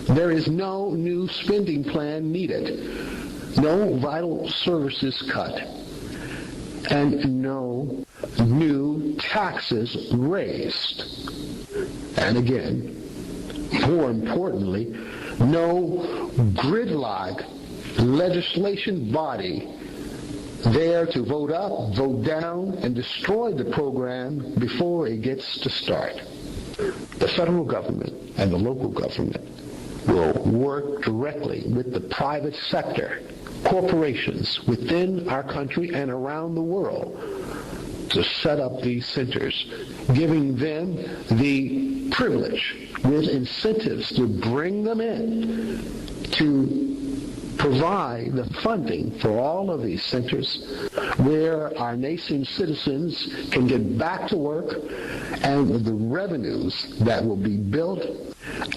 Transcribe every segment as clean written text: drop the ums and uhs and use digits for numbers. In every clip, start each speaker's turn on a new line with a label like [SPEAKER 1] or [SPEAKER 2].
[SPEAKER 1] There is no new spending plan needed, no vital services cut, and no new taxes raised. And again, more importantly, no gridlock legislation body there to vote up, vote down, and destroy the program before it gets to start. The federal government and the local government will work directly with the private sector, corporations within our country and around the world to set up these centers, giving them the privilege with incentives to bring them in, to provide the funding for all of these centers where our nation's citizens can get back to work, and the revenues that will be built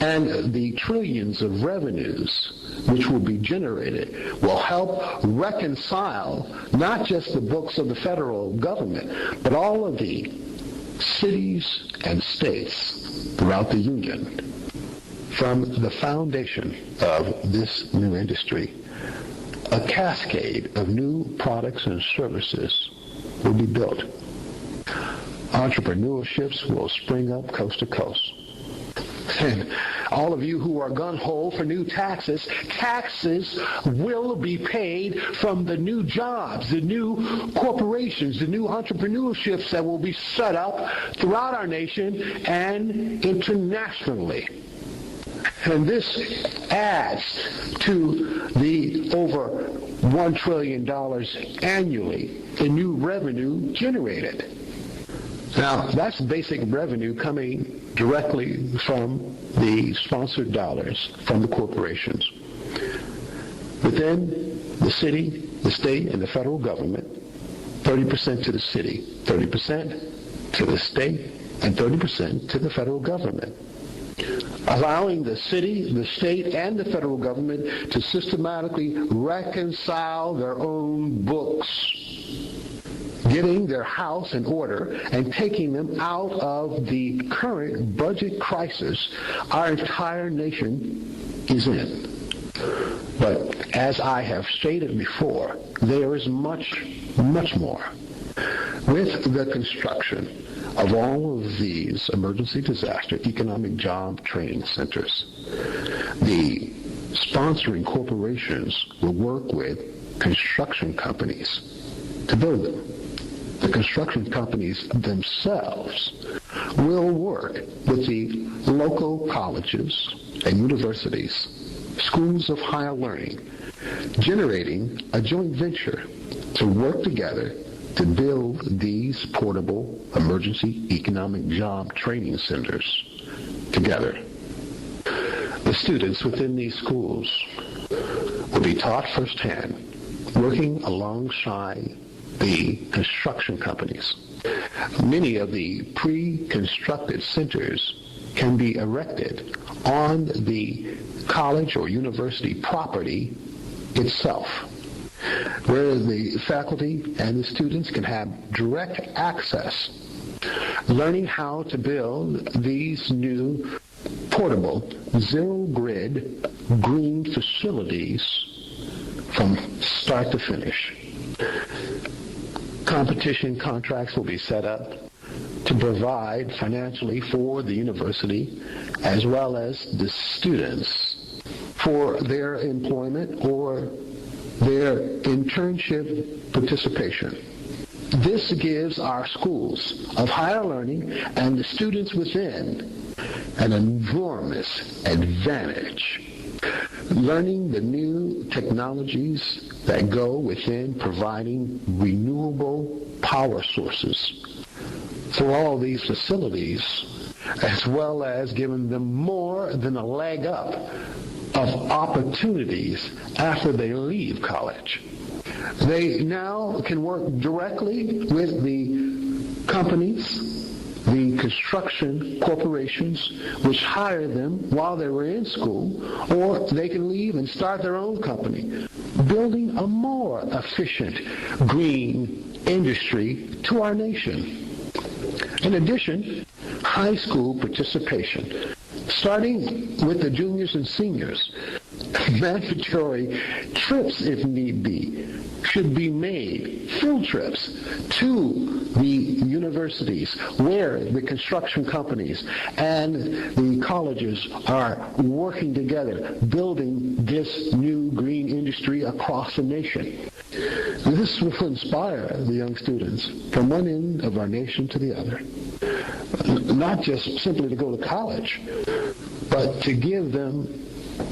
[SPEAKER 1] and the trillions of revenues which will be generated will help reconcile not just the books of the federal government, but all of the cities and states throughout the Union. From the foundation of this new industry, a cascade of new products and services will be built. Entrepreneurships will spring up coast to coast. And all of you who are gung-ho for new taxes will be paid from the new jobs, the new corporations, the new entrepreneurships that will be set up throughout our nation and internationally. And this adds to the over $1 trillion annually in new revenue generated. Now, that's basic revenue coming directly from the sponsored dollars from the corporations. Within the city, the state, and the federal government, 30% to the city, 30% to the state, and 30% to the federal government, allowing the city, the state, and the federal government to systematically reconcile their own books, getting their house in order and taking them out of the current budget crisis our entire nation is in. But as I have stated before, there is much, much more. With the construction of all of these emergency disaster economic job training centers, the sponsoring corporations will work with construction companies to build them. The construction companies themselves will work with the local colleges and universities, schools of higher learning, generating a joint venture to work together to build these portable emergency economic job training centers together. The students within these schools will be taught firsthand, working alongside the construction companies. Many of the pre-constructed centers can be erected on the college or university property itself, where the faculty and the students can have direct access, learning how to build these new portable, zero-grid green facilities from start to finish. Competition contracts will be set up to provide financially for the university as well as the students for their employment or their internship participation. This gives our schools of higher learning and the students within an enormous advantage, learning the new technologies that go within providing renewable power sources for all these facilities, as well as giving them more than a leg up of opportunities after they leave college. They now can work directly with the companies, the construction corporations which hire them while they were in school, or they can leave and start their own company, building a more efficient green industry to our nation. In addition, high school participation starting with the juniors and seniors. Mandatory trips, if need be, should be made, field trips, to the universities where the construction companies and the colleges are working together, building this new green industry across the nation. This will inspire the young students from one end of our nation to the other. Not just simply to go to college, but to give them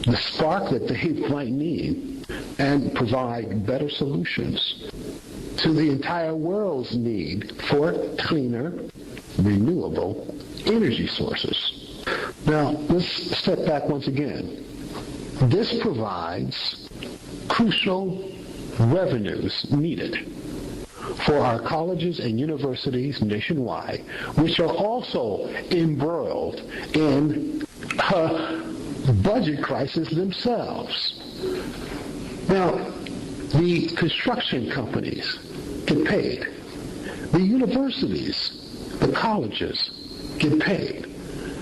[SPEAKER 1] the spark that they might need and provide better solutions to the entire world's need for cleaner, renewable energy sources. Now, let's step back once again. This provides crucial revenues needed for our colleges and universities nationwide, which are also embroiled in a budget crisis themselves. Now, the construction companies get paid. The universities, the colleges get paid.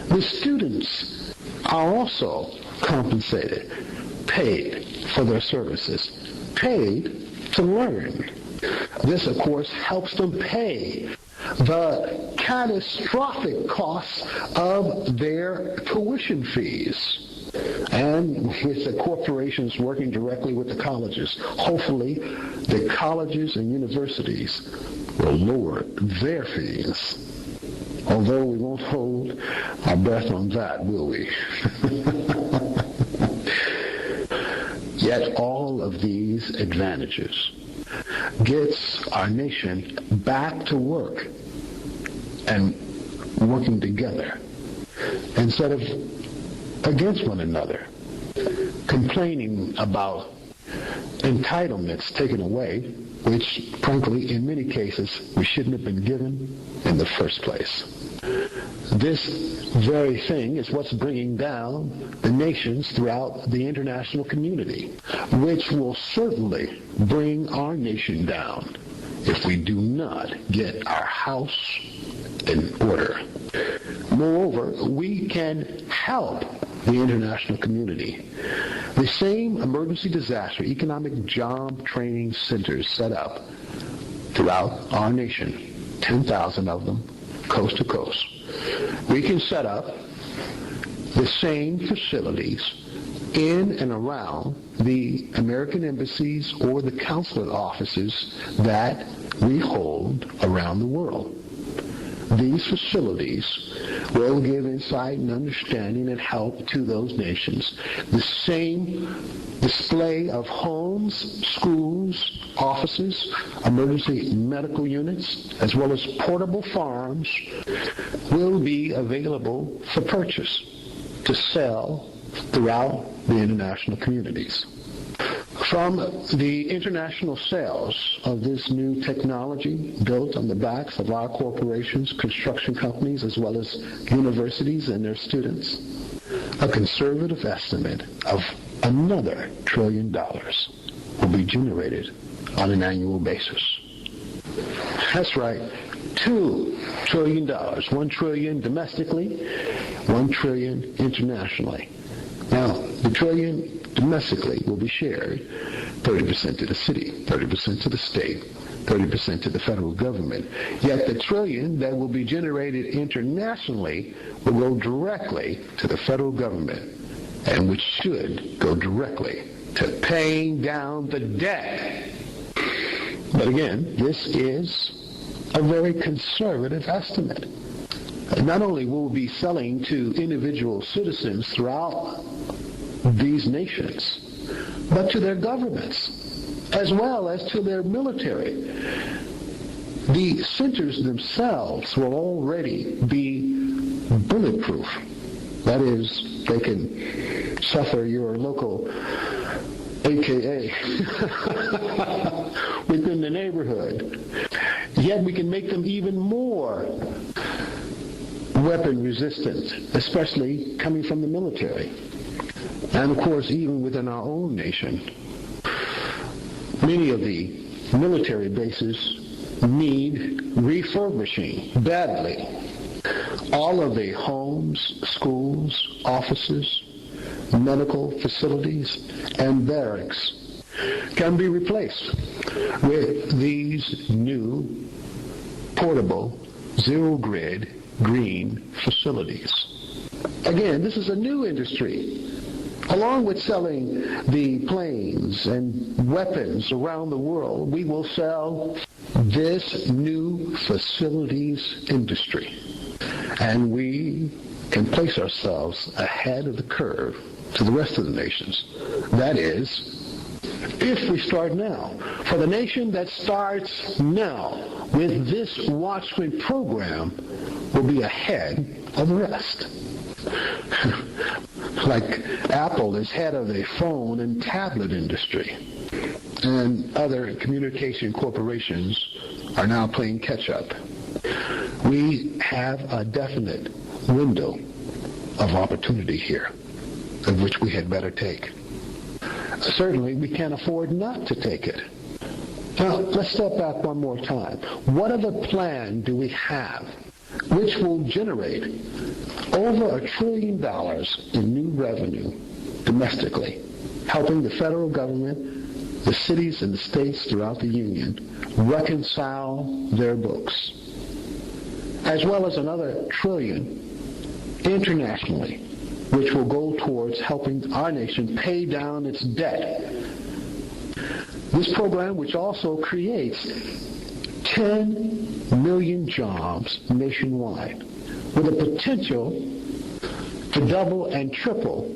[SPEAKER 1] The students are also compensated, paid for their services, paid to learn. This, of course, helps them pay the catastrophic costs of their tuition fees. And with the corporations working directly with the colleges, hopefully the colleges and universities will lower their fees. Although we won't hold our breath on that, will we? Yet all of these advantages gets our nation back to work and working together instead of against one another, complaining about entitlements taken away, which, frankly, in many cases, we shouldn't have been given in the first place. This very thing is what's bringing down the nations throughout the international community, which will certainly bring our nation down if we do not get our house in order. Moreover, we can help the international community. The same emergency disaster economic job training centers set up throughout our nation, 10,000 of them, coast to coast. We can set up the same facilities in and around the American embassies or the consulate offices that we hold around the world. These facilities will give insight and understanding and help to those nations. The same display of homes, schools, offices, emergency medical units, as well as portable farms will be available for purchase to sell throughout the international communities. From the international sales of this new technology built on the backs of our corporations, construction companies, as well as universities and their students, a conservative estimate of another $1 trillion will be generated on an annual basis. That's right, $2 trillion, $1 trillion domestically, $1 trillion internationally. Now, the trillion domestically will be shared 30% to the city, 30% to the state, 30% to the federal government. Yet the trillion that will be generated internationally will go directly to the federal government, and which should go directly to paying down the debt. But again, this is a very conservative estimate. Not only will we be selling to individual citizens throughout these nations, but to their governments, as well as to their military. The centers themselves will already be bulletproof. That is, they can suffer your local AKA within the neighborhood. Yet we can make them even more weapon resistant, especially coming from the military. And of course, even within our own nation, many of the military bases need refurbishing badly. All of the homes, schools, offices, medical facilities, and barracks can be replaced with these new portable zero-grid green facilities. Again, this is a new industry. Along with selling the planes and weapons around the world, we will sell this new facilities industry. And we can place ourselves ahead of the curve to the rest of the nations. That is, if we start now. For the nation that starts now with this Watchman program will be ahead of the rest. Like Apple is head of the phone and tablet industry, and other communication corporations are now playing catch-up. We have a definite window of opportunity here, of which we had better take. Certainly, we can't afford not to take it. Now, let's step back one more time. What other plan do we have which will generate over $1 trillion in new revenue domestically, helping the federal government, the cities and the states throughout the Union reconcile their books, as well as another $1 trillion internationally, which will go towards helping our nation pay down its debt. This program, which also creates 10 million jobs nationwide, with a potential to double and triple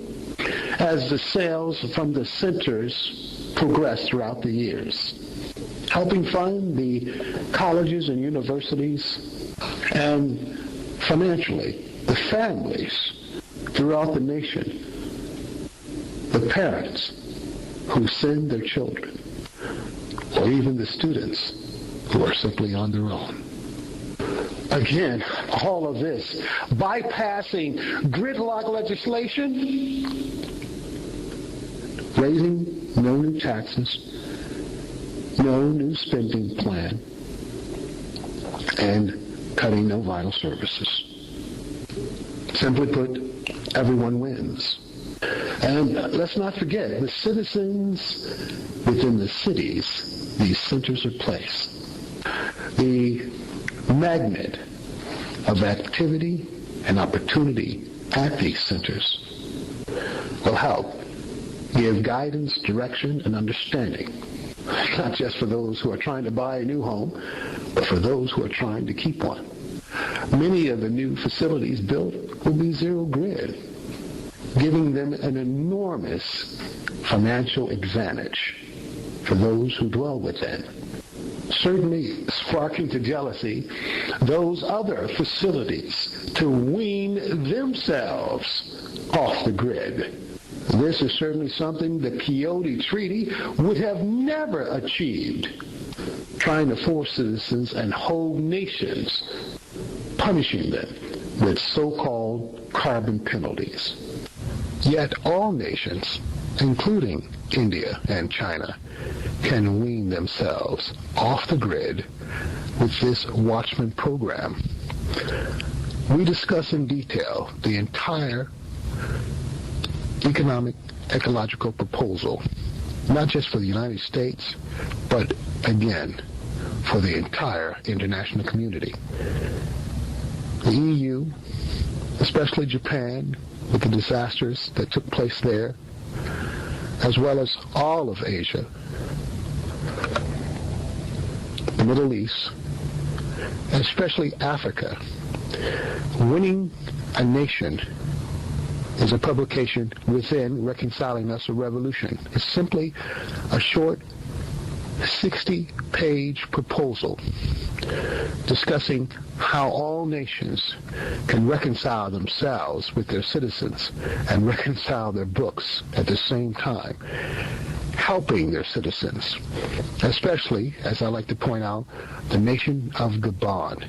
[SPEAKER 1] as the sales from the centers progress throughout the years, helping fund the colleges and universities, and financially, the families throughout the nation, the parents who send their children, or even the students who are simply on their own. Again, all of this bypassing gridlock legislation, raising no new taxes, no new spending plan, and cutting no vital services. Simply put, everyone wins. And let's not forget, the citizens within the cities, these centers are placed. The magnet of activity and opportunity at these centers will help give guidance, direction, and understanding, not just for those who are trying to buy a new home, but for those who are trying to keep one. Many of the new facilities built will be zero grid, giving them an enormous financial advantage for those who dwell within. Certainly sparking to jealousy those other facilities to wean themselves off the grid. This is certainly something the Kyoto Treaty would have never achieved, trying to force citizens and whole nations, punishing them with so-called carbon penalties. Yet all nations, including India and China, can wean themselves off the grid with this Watchman program. We discuss in detail the entire economic, ecological proposal, not just for the United States, but again, for the entire international community. The EU, especially Japan, with the disasters that took place there, as well as all of Asia, the Middle East, especially Africa. Winning a Nation is a publication within Reconciling Us, a Revolution. It's simply a short 60-page proposal discussing how all nations can reconcile themselves with their citizens and reconcile their books at the same time, helping their citizens, especially, as I like to point out, the nation of Gabon,